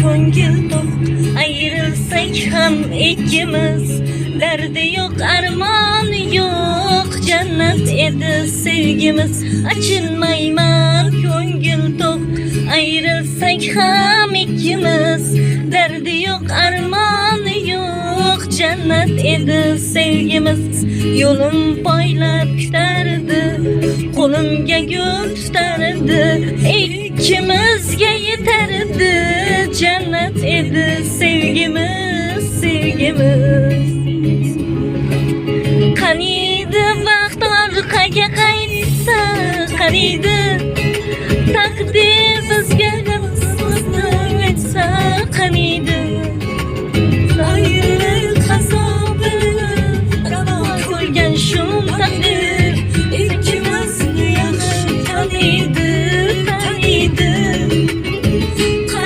ko'ngil tok. Ayrılsak ham ikkimiz, derdi yok, armoni yok. Jannat edi sevgimiz, achinmayman ko'ngil tok. Ayrılsak ham ikkimiz, derdi yok, armoni yok. Jannat edi sevgimiz. Yo'lim poylab kutardi, qo'limga gul tutardi, ikkimizga yetardi. Jannat edi sevgimiz, sevgimiz. Qaniydi vaqt orqaga qaytsa, qaniydi taqdir bizga aytsa, qaniydi